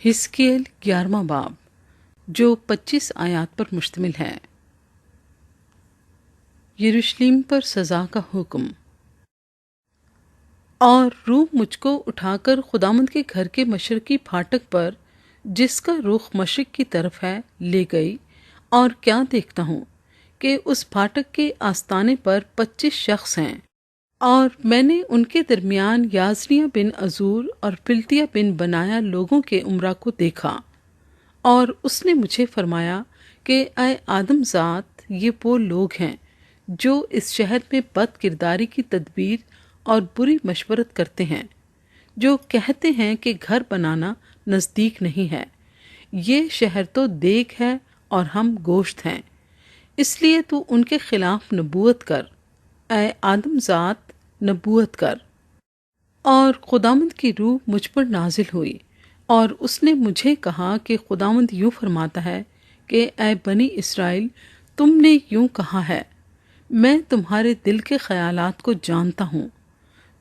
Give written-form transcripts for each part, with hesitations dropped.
حزقیل 11واں باب جو 25 آیات پر مشتمل ہے۔ یروشلم پر سزا کا حکم۔ اور روح مجھ کو اٹھا کر خداوند کے گھر کے مشرقی پھاٹک پر، جس کا رخ مشرق کی طرف ہے، لے گئی، اور کیا دیکھتا ہوں کہ اس پھاٹک کے آستانے پر 25 شخص ہیں، اور میں نے ان کے درمیان یازنیہ بن عزور اور فلتیہ بن بنایا لوگوں کے امرا کو دیکھا۔ اور اس نے مجھے فرمایا کہ اے آدم ذات، یہ وہ لوگ ہیں جو اس شہر میں بد کرداری کی تدبیر اور بری مشورت کرتے ہیں، جو کہتے ہیں کہ گھر بنانا نزدیک نہیں ہے، یہ شہر تو دیگ ہے اور ہم گوشت ہیں، اس لیے تو ان کے خلاف نبوت کر، اے آدم ذات، نبوت کر۔ اور خداوند کی روح مجھ پر نازل ہوئی، اور اس نے مجھے کہا کہ خداوند یوں فرماتا ہے کہ اے بنی اسرائیل، تم نے یوں کہا ہے، میں تمہارے دل کے خیالات کو جانتا ہوں۔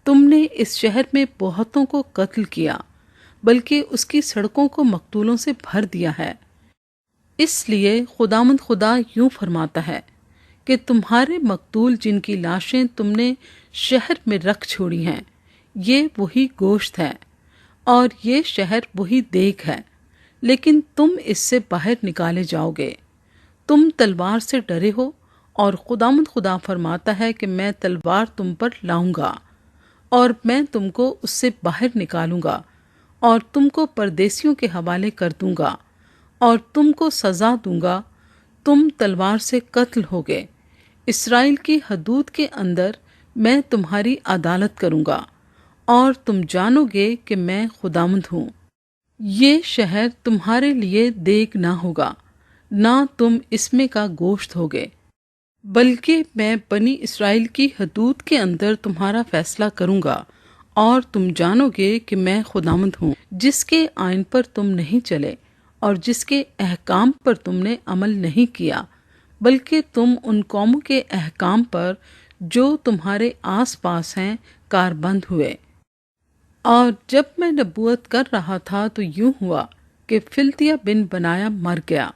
تم نے اس شہر میں بہتوں کو قتل کیا، بلکہ اس کی سڑکوں کو مقتولوں سے بھر دیا ہے۔ اس لیے خداوند خدا یوں فرماتا ہے کہ تمہارے مقتول جن کی لاشیں تم نے شہر میں رکھ چھوڑی ہیں، یہ وہی گوشت ہے، اور یہ شہر وہی دیگ ہے، لیکن تم اس سے باہر نکالے جاؤ گے۔ تم تلوار سے ڈرے ہو، اور خداوند خدا فرماتا ہے کہ میں تلوار تم پر لاؤں گا، اور میں تم کو اس سے باہر نکالوں گا، اور تم کو پردیسیوں کے حوالے کر دوں گا، اور تم کو سزا دوں گا، تم تلوار سے قتل ہوگے۔ اسرائیل کی حدود کے اندر میں تمہاری عدالت کروں گا، اور تم جانو گے کہ میں خداوند ہوں۔ یہ شہر تمہارے لیے دیگ نہ ہوگا، نہ تم اس میں کا گوشت ہوگے، بلکہ میں بنی اسرائیل کی حدود کے اندر تمہارا فیصلہ کروں گا، اور تم جانو گے کہ میں خداوند ہوں، جس کے آئین پر تم نہیں چلے، اور جس کے احکام پر تم نے عمل نہیں کیا، بلکہ تم ان قوموں کے احکام پر جو تمہارے آس پاس ہیں کاربند ہوئے۔ اور جب میں نبوت کر رہا تھا تو یوں ہوا کہ فلتیہ بن بنایا مر گیا۔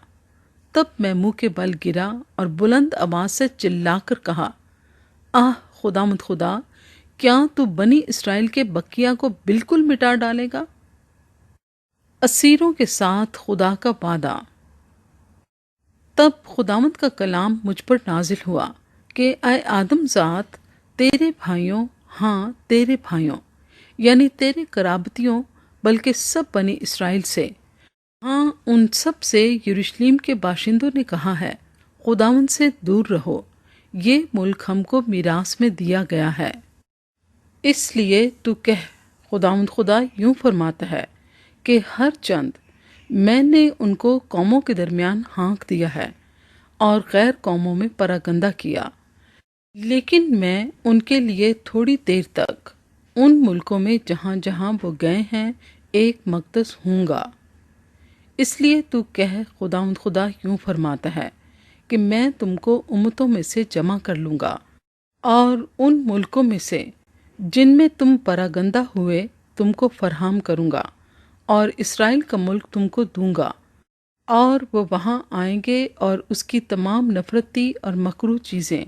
تب میں منہ کے بل گرا اور بلند آواز سے چلا کر کہا، آہ خداوند خدا، کیا تو بنی اسرائیل کے بقیہ کو بالکل مٹا ڈالے گا؟ اسیروں کے ساتھ خدا کا وعدہ۔ تب خداوند کا کلام مجھ پر نازل ہوا کہ اے آدم ذات، تیرے بھائیوں، ہاں تیرے بھائیوں، یعنی تیرے قرابتیوں، بلکہ سب بنی اسرائیل سے، ہاں ان سب سے یروشلم کے باشندوں نے کہا ہے، خداوند سے دور رہو، یہ ملک ہم کو میراث میں دیا گیا ہے۔ اس لیے تو کہہ، خداوند خدا یوں فرماتا ہے کہ ہر چند میں نے ان کو قوموں کے درمیان ہانک دیا ہے، اور غیر قوموں میں پراگندہ کیا، لیکن میں ان کے لیے تھوڑی دیر تک ان ملکوں میں جہاں جہاں وہ گئے ہیں ایک مقدس ہوں گا۔ اس لیے تو کہہ، خداوند خدا یوں فرماتا ہے کہ میں تم کو امتوں میں سے جمع کر لوں گا، اور ان ملکوں میں سے جن میں تم پراگندہ ہوئے تم کو فراہم کروں گا، اور اسرائیل کا ملک تم کو دوں گا، اور وہ وہاں آئیں گے اور اس کی تمام نفرتی اور مکروہ چیزیں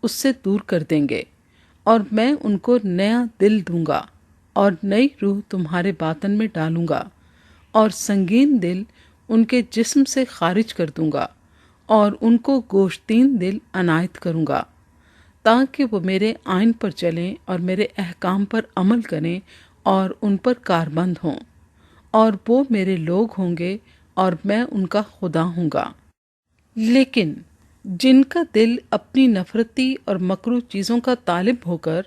اس سے دور کر دیں گے، اور میں ان کو نیا دل دوں گا، اور نئی روح تمہارے باطن میں ڈالوں گا، اور سنگین دل ان کے جسم سے خارج کر دوں گا، اور ان کو گوشتین دل عنایت کروں گا، تاکہ وہ میرے آئین پر چلیں اور میرے احکام پر عمل کریں اور ان پر کاربند ہوں، اور وہ میرے لوگ ہوں گے اور میں ان کا خدا ہوں گا۔ لیکن جن کا دل اپنی نفرتی اور مکروہ چیزوں کا طالب ہو کر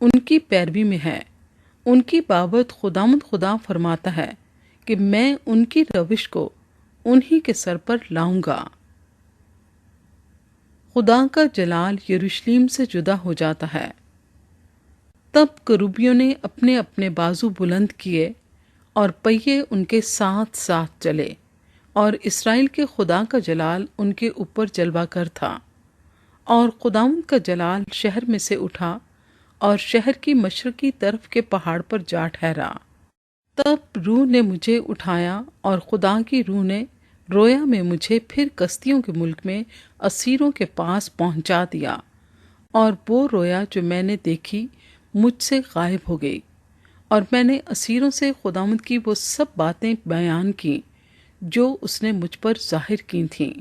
ان کی پیروی میں ہے، ان کی بابت خداوند خدا فرماتا ہے کہ میں ان کی روش کو انہی کے سر پر لاؤں گا۔ خدا کا جلال یروشلم سے جدا ہو جاتا ہے۔ تب کروبیوں نے اپنے اپنے بازو بلند کیے، اور پہیے ان کے ساتھ ساتھ چلے، اور اسرائیل کے خدا کا جلال ان کے اوپر جلوہ گر تھا۔ اور خداوند کا جلال شہر میں سے اٹھا، اور شہر کی مشرقی طرف کے پہاڑ پر جا ٹھہرا۔ تب روح نے مجھے اٹھایا اور خدا کی روح نے رویا میں مجھے پھر کستیوں کے ملک میں اسیروں کے پاس پہنچا دیا، اور وہ رویا جو میں نے دیکھی مجھ سے غائب ہو گئی، اور میں نے اسیروں سے خداوند کی وہ سب باتیں بیان کی جو اس نے مجھ پر ظاہر کی تھیں۔